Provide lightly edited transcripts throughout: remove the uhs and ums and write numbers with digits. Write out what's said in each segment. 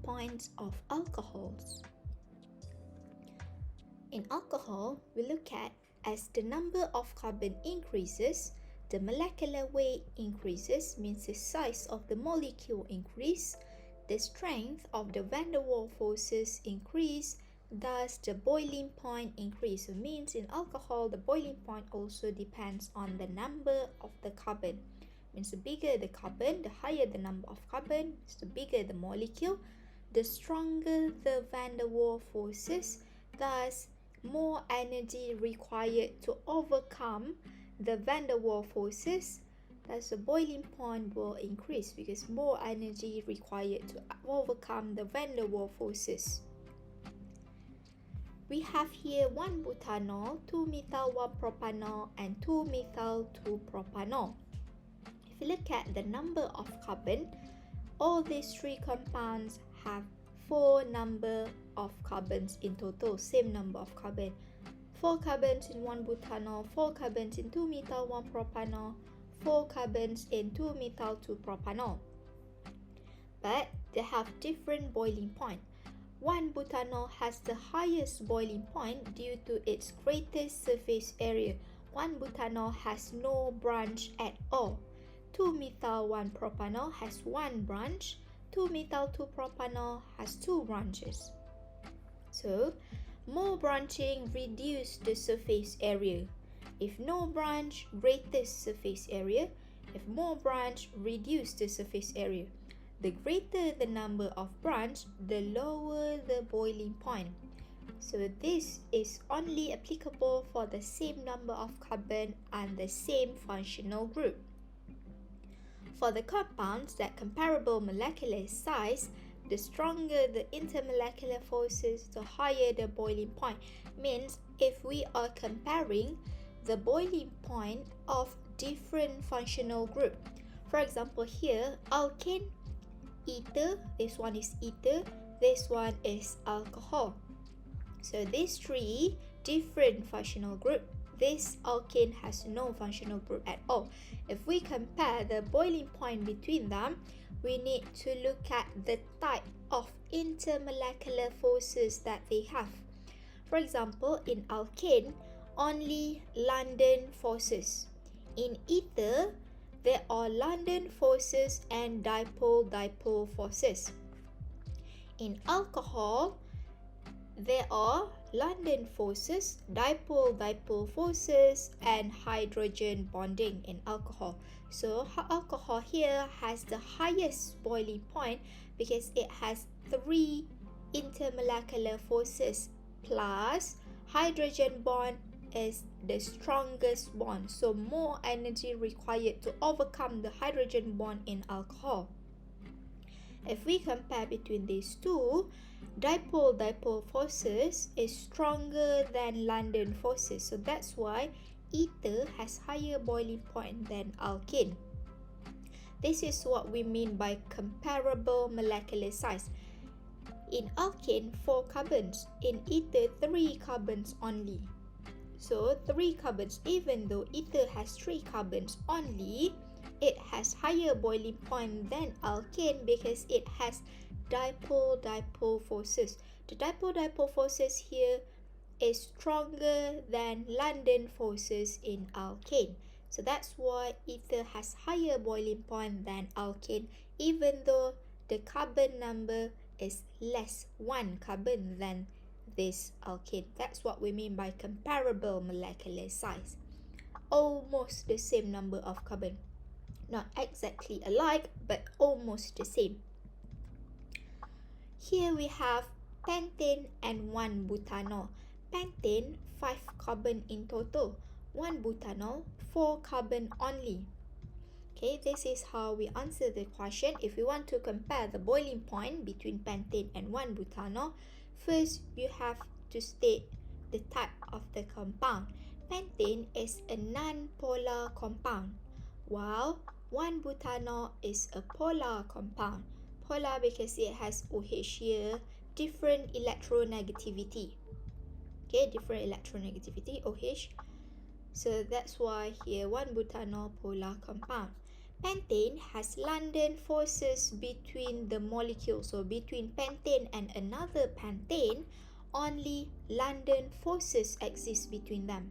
points of alcohols. In alcohol, we look at as the number of carbon increases, the molecular weight increases, means the size of the molecule increase, the strength of the van der Waals forces increase, thus the boiling point increase. So means in alcohol, the boiling point also depends on the number of the carbon. Means the bigger the carbon, the higher the number of carbon, the bigger the molecule, the stronger the van der Waals forces, thus more energy required to overcome the van der Waals forces. Thus the boiling point will increase because more energy required to overcome the van der Waals forces. We have here 1-butanol, 2-methyl-1-propanol, and 2-methyl-2-propanol. If you look at the number of carbon, all these three compounds have 4 number of carbons in total, same number of carbon. 4 carbons in 1-butanol, 4 carbons in 2-methyl-1-propanol, 4 carbons in 2-methyl-2-propanol. But they have different boiling point. 1-butanol has the highest boiling point due to its greatest surface area. 1-butanol has no branch at all. 2-methyl-1-propanol has 1 branch. 2-methyl-2-propanol has 2 branches. So, more branching reduces the surface area. If no branch, greatest surface area. If more branch, reduce the surface area. The greater the number of branch, the lower the boiling point. So this is only applicable for the same number of carbon and the same functional group. For the compounds that comparable molecular size, the stronger the intermolecular forces, the higher the boiling point. Means if we are comparing the boiling point of different functional group. For example here, alkane, ether, this one is ether, this one is alcohol. So these three different functional group. This alkane has no functional group at all. If we compare the boiling point between them, we need to look at the type of intermolecular forces that they have. For example, in alkane, only London forces. In ether, there are London forces and dipole-dipole forces. In alcohol, there are London forces, dipole-dipole forces, and hydrogen bonding in alcohol. So alcohol here has the highest boiling point because it has 3 intermolecular forces plus hydrogen bond is the strongest bond. So more energy required to overcome the hydrogen bond in alcohol. If we compare between these two, dipole-dipole forces is stronger than London forces. So that's why ether has higher boiling point than alkane. This is what we mean by comparable molecular size. In alkane, 4 carbons. In ether, 3 carbons only. So 3 carbons, even though ether has 3 carbons only, it has higher boiling point than alkane because it has dipole-dipole forces. The dipole-dipole forces here is stronger than London forces in alkane. So that's why ether has higher boiling point than alkane, even though the carbon number is less 1 carbon than this alkane. That's what we mean by comparable molecular size. Almost the same number of carbon. Not exactly alike, but almost the same. Here we have pentane and 1-butanol. Pentane, 5 carbon in total. 1-butanol, 4 carbon only. Okay, this is how we answer the question. If we want to compare the boiling point between pentane and 1-butanol, first you have to state the type of the compound. Pentane is a non-polar compound, while 1-butanol is a polar compound. Polar because it has OH here, different electronegativity. Okay, different electronegativity, OH. So that's why here 1-butanol polar compound. Pentane has London forces between the molecules. So between pentane and another pentane, only London forces exist between them.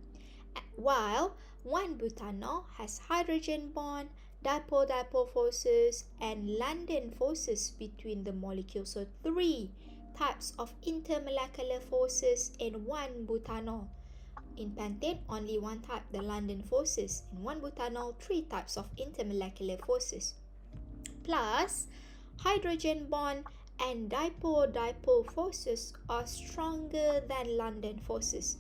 While 1-butanol has hydrogen bond, dipole-dipole forces, and London forces between the molecules. So 3 types of intermolecular forces in 1-butanol. In pentane, only one type, the London forces. In 1-butanol, 3 types of intermolecular forces. Plus, hydrogen bond and dipole-dipole forces are stronger than London forces.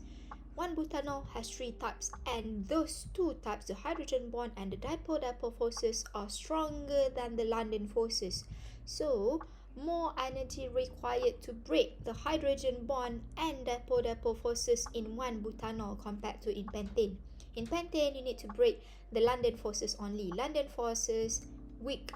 1-butanol has 3 types, and those 2 types, the hydrogen bond and the dipole-dipole forces, are stronger than the London forces. So, more energy required to break the hydrogen bond and dipole-dipole forces in 1-butanol compared to in pentane. In pentane, you need to break the London forces only. London forces, weak,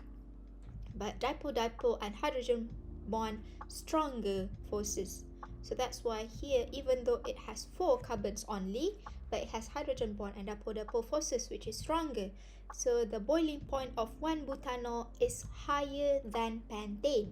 but dipole-dipole and hydrogen bond, stronger forces. So that's why here, even though it has 4 carbons only, but it has hydrogen bond and dipole-dipole forces, which is stronger. So the boiling point of 1-butanol is higher than pentane.